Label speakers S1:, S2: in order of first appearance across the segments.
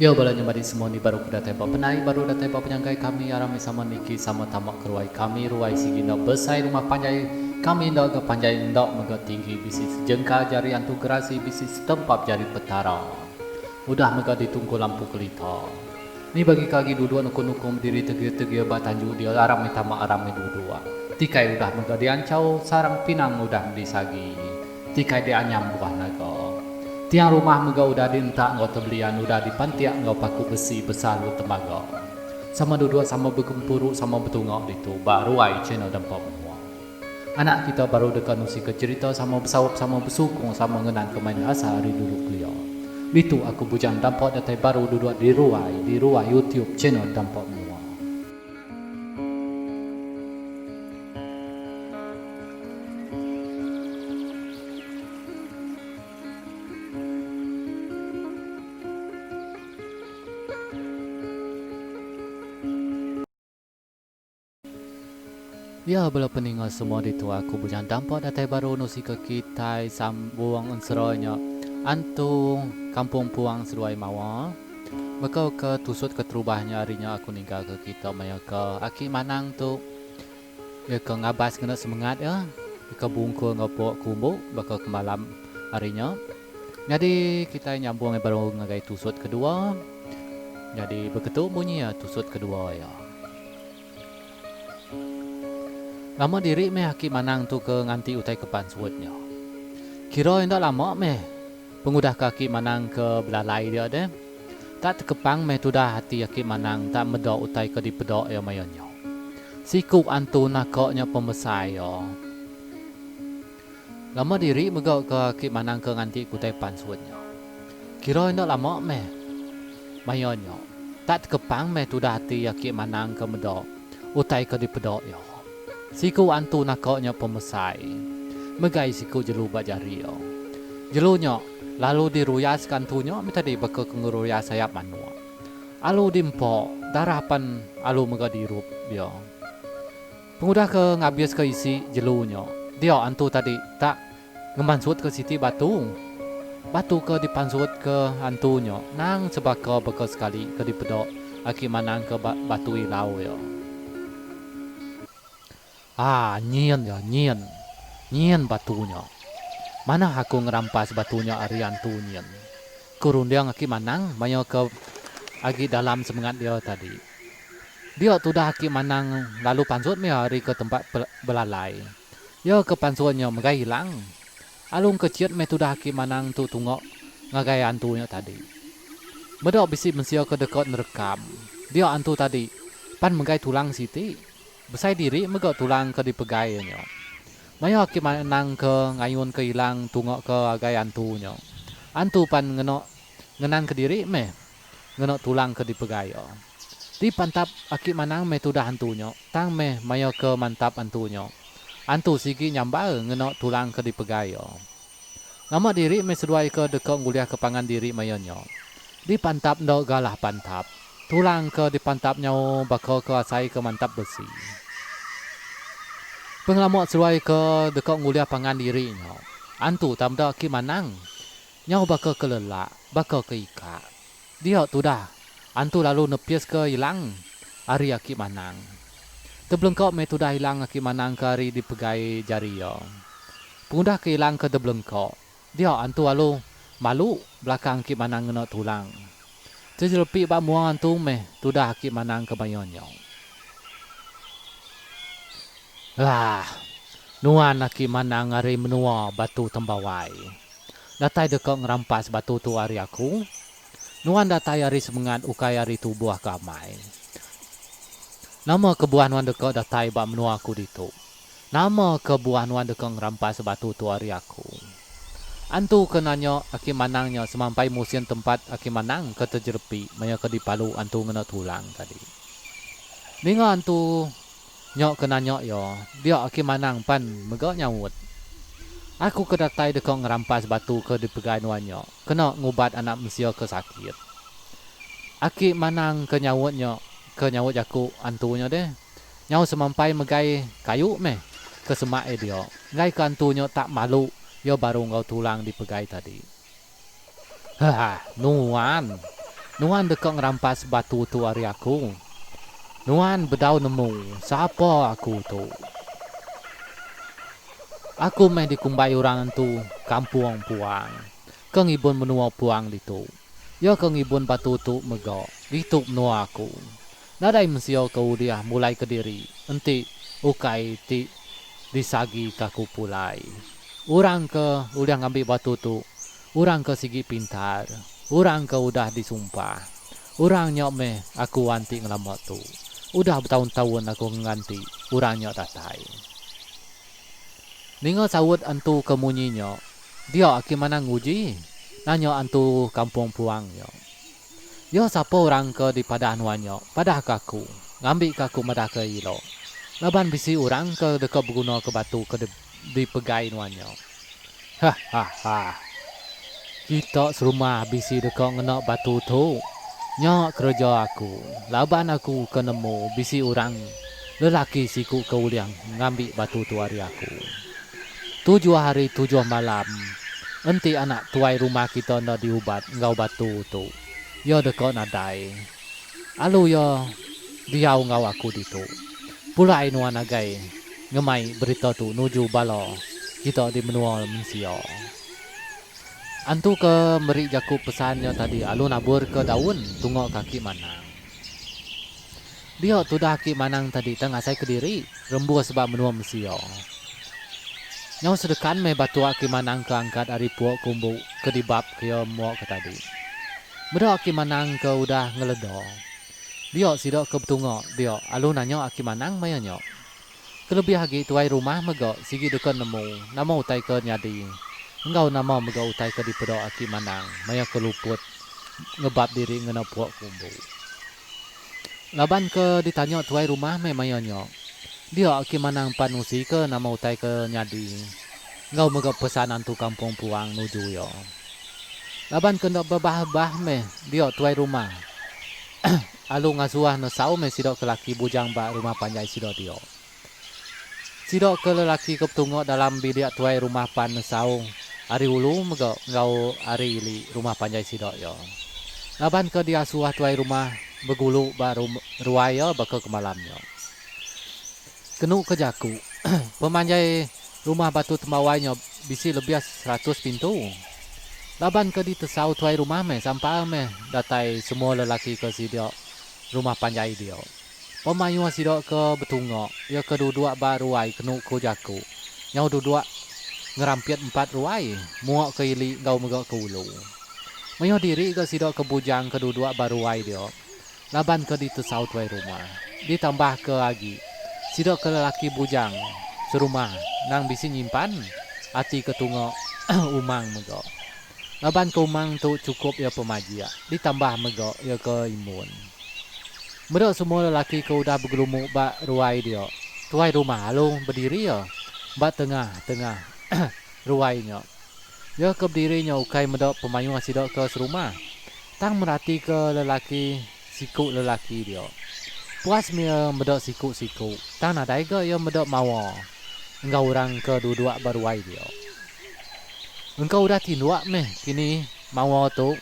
S1: Yo balanya mari semua ni baru kuda tembak penai baru dah tembak penyangkai kami arami sama niki sama tamak keruai kami ruai sigi nak besai rumah panjai kami ndak ke panjai ndak mega tinggi bisi sejengka jari antu gerasi bisi setempat jari petara udah mega ditunggu lampu kelita ni bagi kaki duduk nukum diri tegi batanju dia arami tamak arami dudua tikai udah mega diancau sarang pinang udah disagi tikai dianyam buah naga tiang rumah mega udah dientak ngau tebelian udah dipantiak ngau paku besi besar lu temaga sama dua sama bergempuru sama betungok itu baru ai channel dampak semua anak kita baru dekat nusi ke cerita sama bersawap sama bersukung sama ngenan kemain asa hari dulu kuliah itu aku bujang dampak datai baru duduk di ruai YouTube channel dampak semua. Ya, bela peninggal semua itu aku bujang dampak datai baru nusi ke kita sambuang unseronya antung kampung puang seruai mawa. Maka ke tusut ke terubahnya harinya aku ninggal ke kita maya ke aki manang tu ya ke ngabas kena semangat ya ke bungkul ngopok kumbuk bakal ke malam harinya. Jadi kita nyambung baru ngagai tusut kedua. Jadi begitu bunyi ya tusut kedua ya. Lama diri meh haki manang tu ke nganti utai kepan suutnya. Kira indak lama meh pengudah kaki manang ke belalai dia deh. Tak terkepang meh tu dah hati haki manang tak medok utai ke di pedok ya mayonyo. Sikuk antu nakoknya pemesai ya. Lama diri megok ke haki manang ke nganti utai pan suutnya. Kira indak lama meh mayonyo. Tak terkepang meh tu dah hati haki manang ke medok utai ke di pedok ya. Siku antu nakoknya pemesai. Megai siku jelu bajari yo. Jelunya lalu diruyaskan tunyo mitadi baka kenguruyas sayap manua. Alu dimpo darapan alu mega dirup yo. Pengudah ke ngabias ke isi jelunya. Dia antu tadi tak ngemansut ke siti batu. Batu ke dipansut ke antunya. Nang sebaka baka sekali ke dipedok aki manang ke batu ilau yo. Nyian ya, nyian batunya. Mana aku ngerampas batunya Arian tu nyian. Kurun dia ngaki manang, mayo ke agi dalam semangat dia tadi. Dia tu dah aki manang lalu pansut me hari ke tempat belalai. Ya ke pansuannya megai hilang. Alung keciat me tu dah aki manang tu tungok ngagai antunya tadi. Medok bisi mensia ke dekat nerekam. Dia antu tadi pan megai tulang siti. Besai diri megak tulang ke dipegainya. Maya ki manang ke ngayun ke hilang tungok ke agai antunya. Antu pan ngenan ke diri meh ngenok tulang ke dipegayo. Di pantap aki manang meh tudah antunya. Tang meh maya ke mantap antunya. Antu sigi nyambal ngenok tulang ke dipegayo. Nama diri meh seduai ke dekok nguliah ke pangan diri mayonyo. Di pantap ndok galah pantap. Tulang ke dipantapnya bakal ke asai ke mantap besi. Pengelamuk seruai ke dekok nguliah pangan dirinya. Antu tamda ki manang. Nyau bakal kelelak, bakal ke ika. Dia tu dah. Antu lalu nepias ke hilang. Ari aki manang. Teblengkok me tu dah hilang aki manang ke hari dipegai jari yo. Pengudah ke hilang ke teblengkok. Dia antu lalu malu belakang ki manang ngena tulang. Terjelepi bak muang antu meh tu dah aki manang ke bayonyo. Nuan aki manang ari menua batu tembawai. Datai dekok ngerampas batu tu ari aku. Nuan datai ari semangat ukai ari tu buah kamai. Nama kebuah nuan dekok datai bak menua aku ditu. Nama kebuah nuan dekok ngerampas batu tu ari aku. Antu kenanya aki manangnya semampai musim tempat aki manang ke terjerepi. Maya ke dipalu antu ngena tulang tadi. Ninga antu nyok kena nyok yo, dia aki manang pan megak nyawut. Aku kedatai dekok ngerampas batu ke dipegai nuanyo, kena ngubat anak mesia ke sakit. Aki manang ke nyawut aku antunya deh. Nyaw semampai megai kayu meh ke semak dia. Ngai ke antunya tak malu, yo baru ngau tulang dipegai tadi. Nuan Nuan dekok ngerampas batu tu hari aku. Nuan bedau nemu, siapa aku tu? Aku meh dikumbai orang tu kampung puang. Kengibun menua puang ditu. Ya kengibun batu tu megok. Dituk menua aku. Nadai mensio kau dia mulai ke diri. Enti ukai ti disagi kaku pulai. Orang ke udah ngambil batu tu. Orang ke sigi pintar. Orang ke udah disumpah. Orang nyok meh aku wanti ngelamot tu. Udah bertahun-tahun aku nganti. Orang nyok datai. Ningo sawut antu kemunyinya. Dia aki mana nguji. Nanyo antu kampung puang yo. Yo siapa orang ke di padah nuanyo. Padah kaku. Ngambil kaku madah ke ilo. Laban bisi orang ke dekat berguna ke batu ke di pegai nuanyo. Hahaha. Kita serumah bisi dekat ngenak batu tu. Nyok kerja aku. Laban aku ke nemu bisi orang. Lelaki siku ke uliang ngambil batu tu hari aku. 7 hari 7 malam. Enti anak tuai rumah kita nak diubat ngau batu tu. Yo dekat nadai. Alu yo diau ngau aku ditu. Pulai nuan agai ngemai berita tu nuju balo kita di menua mensio. Antu ke meri jaku pesannya tadi alu nabur ke daun tungok kaki manang. Dia tu dah kaki manang tadi tengah saya ke diri rembuh sebab menua mensio. Nyau sedekan me batu aki manang ke angkat dari puak kumbu ke dibab ke muak ke tadi. Beda aki manang ke udah ngeledo. Dia sidak ke betungok dia alu nanyo aki manang maya nyok. Kelebih lagi tuai rumah megok sigi dekat nemu nama utai ke nyadi. Engkau nama megok utai ke di pedok aki manang maya ke luput ngebab diri ngena puak kumbu. Laban ke ditanya tuai rumah me maya nyok. Dia aki manang panusi ke nama utai ke nyadi. Ngau megok pesanan tu kampung puang nuju yo. Laban ke ndak babah-bah me dia tuai rumah. Alu ngasuah nesau me sidok ke laki bujang ba rumah panjai sidok dia. Sidok ke lelaki ke petungok dalam bilik tuai rumah pan nesau. Ari ulu megok ngau ari li rumah panjai sidok yo. Laban ke dia suah tuai rumah begulu ba ruaya ba ke malam yo. Kenu ke jaku. Pemanjai rumah batu temawainya bisi lebih 100 pintu. Laban ke di tesau tuai rumah me sampai me datai semua lelaki ke sidak rumah panjai dia. Pemayu sidak ke betungok. Ya kedua ba ruai kenu ke jaku. Nyau dua ngerampiat 4 ruai. Muak ke ili ngau megak ke ulu. Mayo diri ke sidak ke bujang kedua ba ruai dia. Laban ke di tesau tuai rumah. Ditambah ke lagi. Sidak ke lelaki bujang serumah nang bisi nyimpan hati ketungok umang megok. Laban ke umang tu cukup ya pemajia. Ditambah megok ya ke imun. Medok semua lelaki ke udah bergelumuk bak ruai dia. Tuai rumah alu berdiri ya. Bak tengah-tengah ruainya. Ya ke berdirinya ukai medok pemayu sidak ke serumah. Tang merhati ke lelaki siku lelaki dia. Puas mia medok siku-siku. Tang nadai ke ia medok mawa. Engkau orang ke dua baruai dia. Engkau udah tinduak meh. Kini mawa tu.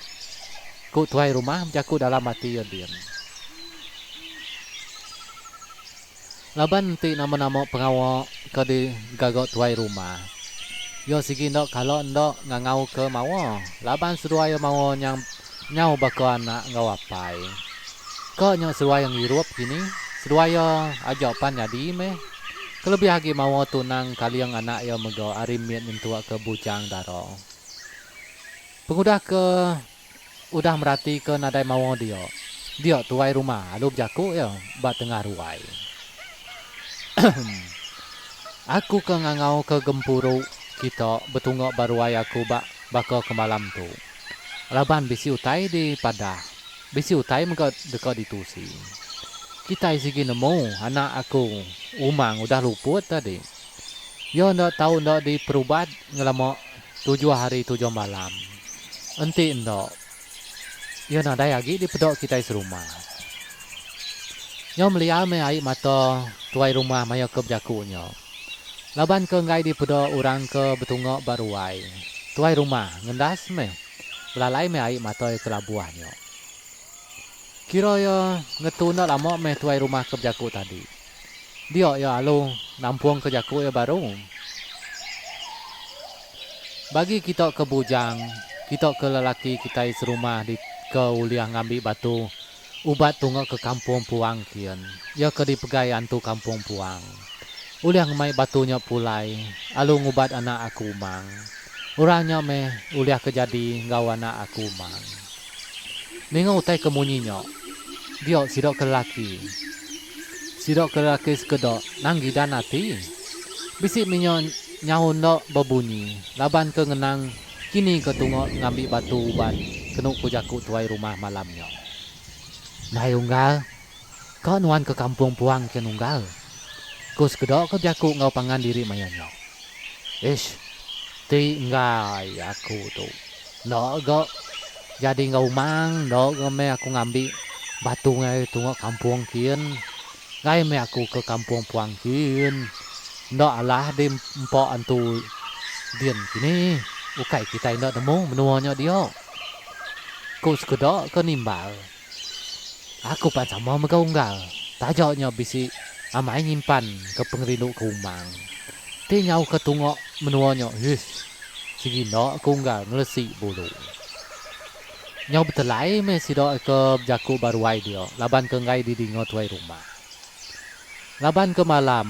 S1: Ku tuai rumah jaku dalam hati ya diam. Laban nanti nama-nama pengawal ke di gagok tuai rumah. Yo sigi ndok kalau ndok ngangau ke mawa. Laban seruai mawa yang nyau bako anak ngau apai. Kok nyok seruai yang irup kini, seruai ajapan jadi meh. Kelebih lagi mau tunang kali yang anak yang mego arimit mentua ke bujang daro. Pengudah ke udah merhati ke nadai mau dia. Dia tuai rumah, alub jaku ya, bat tengah ruai. Aku ke ngangau ke gempuru kita betungok baruai aku bako ke malam tu. Laban bisi utai di padah. Bisi utai mega dekat ditusi. Kita sigi nemu anak aku umang udah luput tadi. Yo ndak tahu ndak di perubat ngelamo 7 hari 7 malam. Enti ndak. Yo nak dai lagi di pedok kita serumah. Yo melihat me ai mata tuai rumah maya ke jakunya. Laban ke ngai di pedok orang ke betungok baruai. Tuai rumah ngendas me. Belalai me ai mata ke labuahnya. Kira ya ngetuna lama meh tuai rumah ke jaku tadi. Dia ya alo nampung ke jaku ya baru. Bagi kita ke bujang, kita ke lelaki kita serumah di ke uliah ngambil batu. Ubat tunggu ke kampung puang kian. Ya ke di pegaian tu kampung puang. Uliah ngamai batunya pulai. Alu ngubat anak aku mang. Orangnya meh uliah kejadi ngau anak aku mang. Ninga utai kemunyinya. Dia sidok ke lelaki. Sidok ke lelaki sekedok nanggi dan hati. Bisik minyak nyahun dok berbunyi. Laban ke ngenang kini ke tunggu ngambil batu ubat. Kenuk kujaku tuai rumah malamnya. Nai unggal, kau nuan ke kampung puang kian unggal. Kus kedok ke jaku ngau pangan diri mayanyo. Ish, ti ngai aku tu. Nok go jadi ngau mang, nok me aku ngambil batu ngai tunggu kampung kian. Ngai me aku ke kampung puang kian. Nok alah di empok antu dian kini. Ukai kita indak nemu menuanya dia. Kus kedok ke nimbal. Aku pan sama mereka unggal. Tajaknya bisi amai nyimpan ke pengrindu ke umang. Ti nyau ke tungok menuanya. Hish. Sigi nak ke unggal ngelesi bulu. Nyau betelai me sidok ke jaku baruai dia. Laban ke ngai di dingo tuai rumah. Laban ke malam.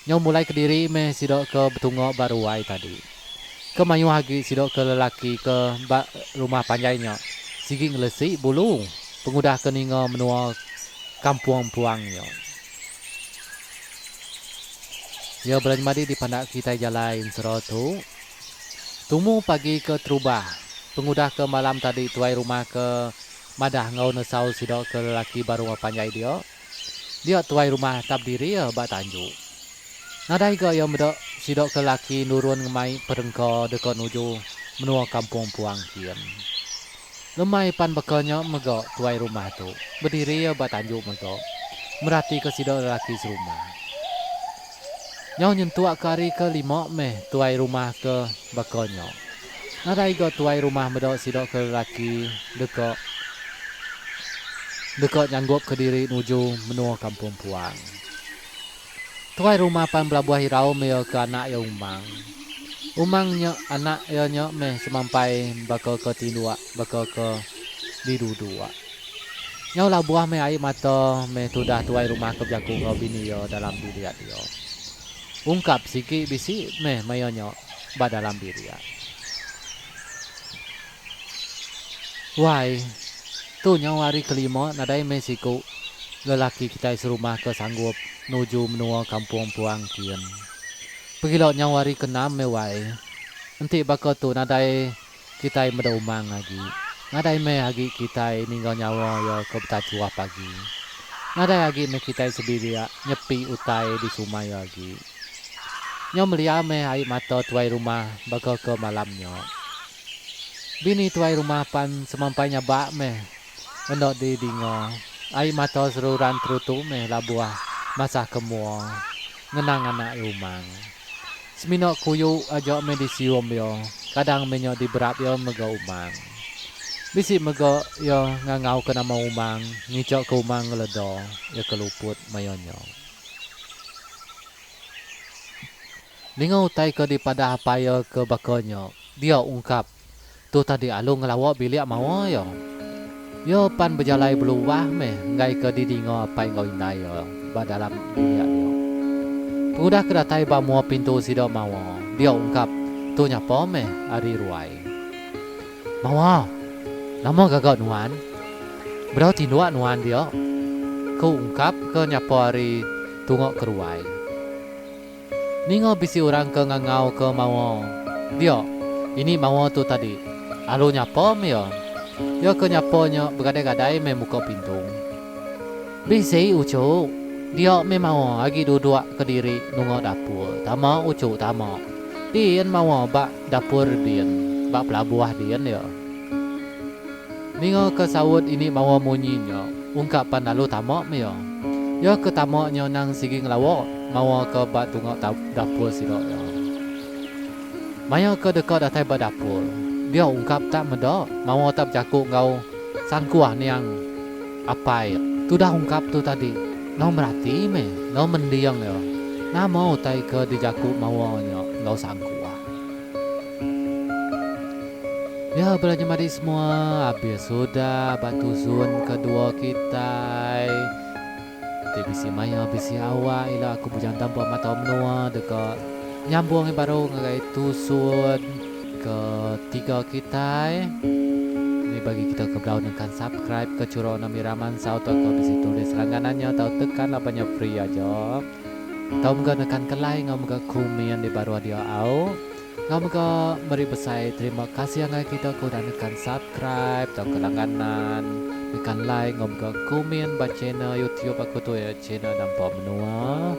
S1: Nyau mulai ke diri me sidok ke betungok baruai tadi. Ke mayu hagi sidok ke lelaki ke rumah panjainya. Sigi ngelesi bulu. Pengudah keninga menua kampung puangnya. Ya belanjmadi di pandak kita jalain serotu. Tumu pagi ke Trubah. Pengudah ke malam tadi tuai rumah ke madah ngau nesau sidok ke lelaki baru panjai dia. Dia tuai rumah tab diri ya bak tanjuk. Nadai ke yang medok sidok ke lelaki nurun ngemai perengko dekat nuju menua kampung puang kian. Lemai pan bekalnya megok tuai rumah tu. Berdiri ya batanjuk megok. Merhati ke sidok lelaki serumah. Nyau nyentuak kari ke lima meh tuai rumah ke bekalnya. Nadai ke tuai rumah medok sidok ke lelaki dekok. Dekok nyanggup ke diri nuju menua kampung puang. Tuai rumah pan belabuah hirau meh ke anak ya umang. Umangnya anak nya meh semampai bakal ke tindua, bakal ke didudua. Nyau lah buah meh air mata meh tudah tuai rumah ke jaku ngau bini yo dalam diri dia. Ungkap siki bisi meh mayonyo ba dalam diri ya. Wai, tu nyau hari kelima nadai meh siku lelaki kita serumah ke sanggup nuju menua kampung puang kian. Pegilok nyawari kenam mewai. Nanti bakal tu nadai kita meda umang lagi. Nadai me lagi kita ninggal nyawa ya ke betacua pagi. Nadai lagi me kita sendiri ya nyepi utai di sumai lagi. Nyaw melia me air mata tuai rumah bakal ke malamnya. Bini tuai rumah pan semampainya bak me. Endok di dingo. Air mata seruran terutu me labuah masa kemua. Ngenang anak umang. Seminok kuyu ajak me disium yo. Kadang menyo diberap yo mega umang. Bisi mega yo ngangau ke nama umang. Ngicok ke umang ngeledo. Ya keluput mayonyo. Lingau utai ke di pada apa yo ke bakonyo. Dia ungkap. Tu tadi alu ngelawak bilik mawa yo. Yo pan berjalai beluah me. Ngai ke di dingo apa yang kau indai yo. Badalam bilik yo. Udah kedatai bamua pintu sido mawa. Dia ungkap, tu nyapa meh ari ruai. Mawa, lama gagak nuan. Berau tinduak nuan dia. Ku ungkap ke nyapa ari tungok keruai. Ningo bisi orang ke ngangau ke mawa. Dia, ini mawa tu tadi. Alu nyapa meh yo. Yo ke nyapanya bergadai-gadai meh muka pintu. Bisi ucuk. Dia memang lagi duduk ke diri nunggu dapur. Tama ucuk tama. Dian mau bak dapur dian. Bak pelabuah dian ya. Ningo ke sawut ini mau munyinya. Ungkapan lalu tama me ya. Ya ke tamaknya nang sigi ngelawak. Mau ke bak tunggu dapur sidok ya. Maya ke dekat datai bak dapur. Dia ungkap tak medak. Mau tak jakuk ngau sangkuah niang. apa ya? Tu dah ungkap tu tadi. No merhati me, no mendiang ya. Nah mau tai ke dijaku mawanya, nggak sangku. Ya belanja mari semua, habis sudah batu sun kedua kita. Bisi maya bisi awak ila aku bujang tanpa mata menua dekat nyambung baru ngagai tusun ketiga kita. Ini bagi kita ke bawah dengan subscribe ke Curo Nami Raman Sao atau ke bisi tulis langganannya atau tekan lapanya free aja. Tahu muka nekan ke like ngau muka komen di baru dia au. Ngau muka meri besai terima kasih yang kita ku dan nekan subscribe atau ke langganan. Tekan like ngau muka komen ba channel YouTube aku tu ya channel nampak menua.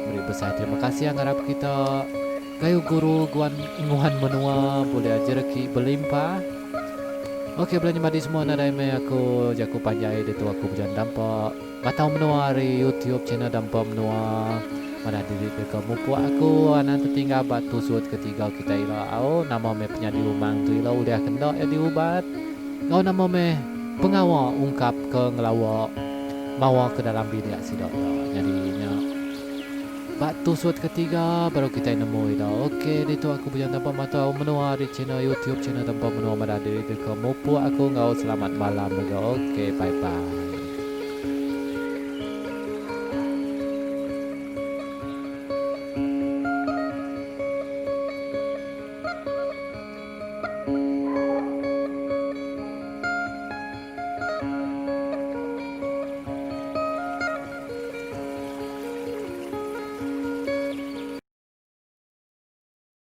S1: Meri besai terima kasih yang harap kita kayu guru guan nguhan menua boleh aja reki berlimpah. Oke belanja madi semua nadai me aku jaku panjai itu aku berjalan dampak batau menua hari YouTube channel dampak menua pada diri dekat mupu aku anak tertinggal batu suat ketiga kita ila au nama me penyadi umang tu ila udah kendok ya diubat kau nama me pengawa ungkap ke ngelawa mawa ke dalam bilik sidok jadinya batu suat ketiga baru kita nemu itu. Oke, itu aku punya tanpa mata menua di channel YouTube channel tanpa menua pada diri ke mupu aku ngau selamat malam. Oke, bye bye.